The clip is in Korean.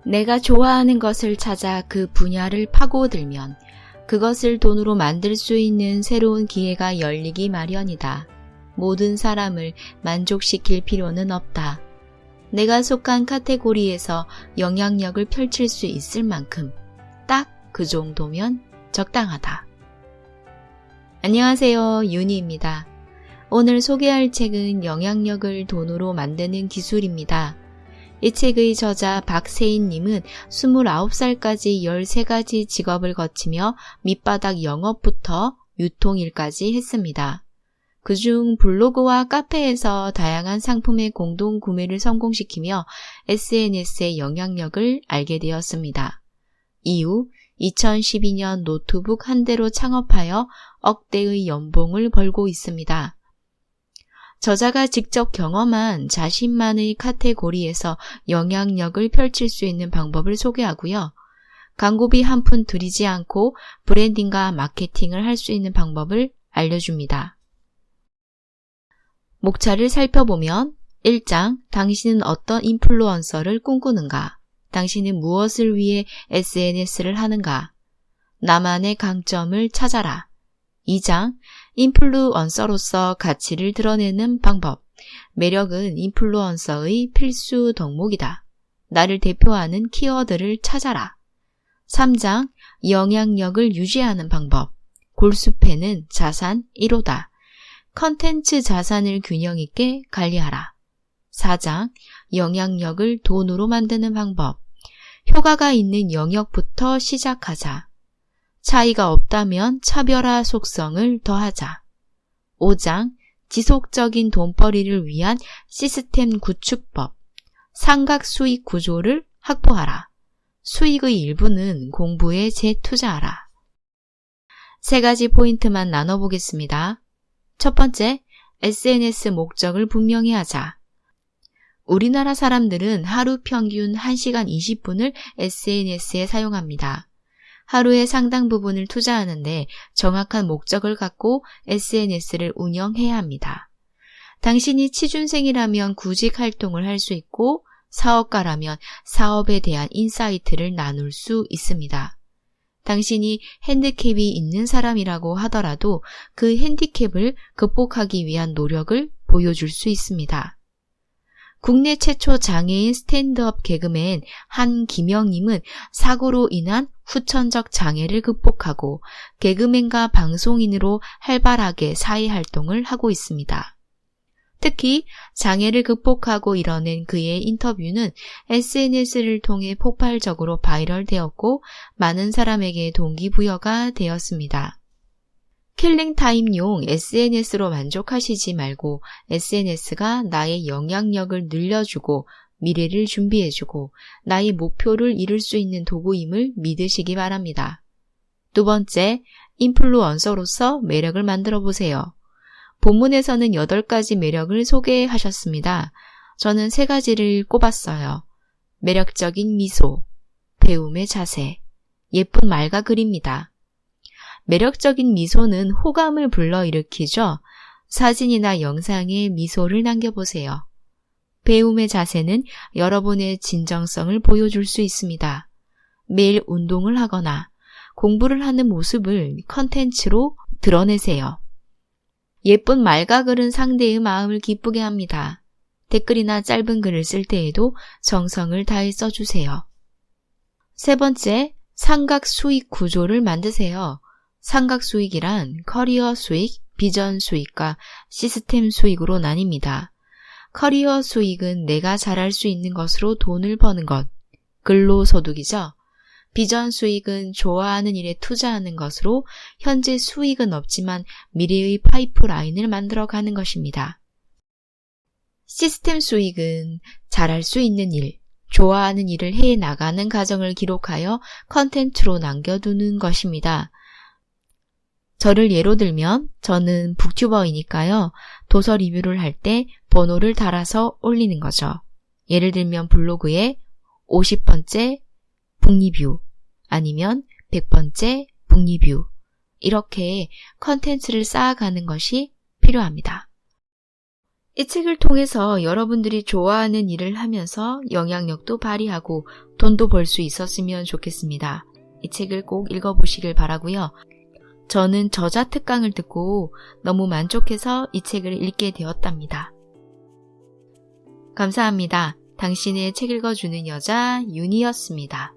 내가 좋아하는 것을 찾아 그 분야를 파고들면 그것을 돈으로 만들 수 있는 새로운 기회가 열리기 마련이다. 모든 사람을 만족시킬 필요는 없다. 내가 속한 카테고리에서 영향력을 펼칠 수 있을 만큼 딱 그 정도면 적당하다. 안녕하세요, 윤희입니다. 오늘 소개할 책은 영향력을 돈으로 만드는 기술입니다. 이 책의 저자 박세인님은 29살까지 13가지 직업을 거치며 밑바닥 영업부터 유통일까지 했습니다. 그중 블로그와 카페에서 다양한 상품의 공동 구매를 성공시키며 SNS의 영향력을 알게 되었습니다. 이후 2012년 노트북 한 대로 창업하여 억대의 연봉을 벌고 있습니다. 저자가 직접 경험한 자신만의 카테고리에서 영향력을 펼칠 수 있는 방법을 소개하고요. 광고비 한 푼 들이지 않고 브랜딩과 마케팅을 할 수 있는 방법을 알려줍니다. 목차를 살펴보면 1장, 당신은 어떤 인플루언서를 꿈꾸는가? 당신은 무엇을 위해 SNS를 하는가? 나만의 강점을 찾아라. 2장, 인플루언서로서 가치를 드러내는 방법. 매력은 인플루언서의 필수 덕목이다. 나를 대표하는 키워드를 찾아라. 3장, 영향력을 유지하는 방법. 골수패는 자산 1호다. 컨텐츠 자산을 균형 있게 관리하라. 4장, 영향력을 돈으로 만드는 방법. 효과가 있는 영역부터 시작하자. 차이가 없다면 차별화 속성을 더하자. 5장, 지속적인 돈벌이를 위한 시스템 구축법. 삼각 수익 구조를 확보하라. 수익의 일부는 공부에 재투자하라. 3가지 포인트만 나눠보겠습니다. 첫 번째, SNS 목적을 분명히 하자. 우리나라 사람들은 하루 평균 1시간 20분을 SNS에 사용합니다. 하루의 상당 부분을 투자하는데 정확한 목적을 갖고 SNS를 운영해야 합니다. 당신이 취준생이라면 구직 활동을 할 수 있고 사업가라면 사업에 대한 인사이트를 나눌 수 있습니다. 당신이 핸디캡이 있는 사람이라고 하더라도 그 핸디캡을 극복하기 위한 노력을 보여줄 수 있습니다. 국내 최초 장애인 스탠드업 개그맨 한기명님은 사고로 인한 후천적 장애를 극복하고 개그맨과 방송인으로 활발하게 사회활동을 하고 있습니다. 특히 장애를 극복하고 이뤄낸 그의 인터뷰는 SNS를 통해 폭발적으로 바이럴되었고 많은 사람에게 동기부여가 되었습니다. 킬링타임용 SNS로 만족하시지 말고 SNS가 나의 영향력을 늘려주고 미래를 준비해주고 나의 목표를 이룰 수 있는 도구임을 믿으시기 바랍니다. 두 번째, 인플루언서로서 매력을 만들어 보세요. 본문에서는 8가지 매력을 소개하셨습니다. 저는 3가지를 꼽았어요. 매력적인 미소, 배움의 자세, 예쁜 말과 글입니다. 매력적인 미소는 호감을 불러일으키죠. 사진이나 영상에 미소를 남겨보세요. 배움의 자세는 여러분의 진정성을 보여줄 수 있습니다. 매일 운동을 하거나 공부를 하는 모습을 컨텐츠로 드러내세요. 예쁜 말과 글은 상대의 마음을 기쁘게 합니다. 댓글이나 짧은 글을 쓸 때에도 정성을 다해 써주세요. 세 번째, 삼각 수익 구조를 만드세요. 삼각 수익이란 커리어 수익, 비전 수익과 시스템 수익으로 나뉩니다. 커리어 수익은 내가 잘할 수 있는 것으로 돈을 버는 것, 근로소득이죠. 비전 수익은 좋아하는 일에 투자하는 것으로 현재 수익은 없지만 미래의 파이프라인을 만들어가는 것입니다. 시스템 수익은 잘할 수 있는 일, 좋아하는 일을 해나가는 과정을 기록하여 컨텐츠로 남겨두는 것입니다. 저를 예로 들면 저는 북튜버이니까요. 도서 리뷰를 할 때 번호를 달아서 올리는 거죠. 예를 들면 블로그에 50번째 북리뷰 아니면 100번째 북리뷰 이렇게 컨텐츠를 쌓아가는 것이 필요합니다. 이 책을 통해서 여러분들이 좋아하는 일을 하면서 영향력도 발휘하고 돈도 벌 수 있었으면 좋겠습니다. 이 책을 꼭 읽어보시길 바라고요. 저는 저자 특강을 듣고 너무 만족해서 이 책을 읽게 되었답니다. 감사합니다. 당신의 책 읽어주는 여자 윤희였습니다.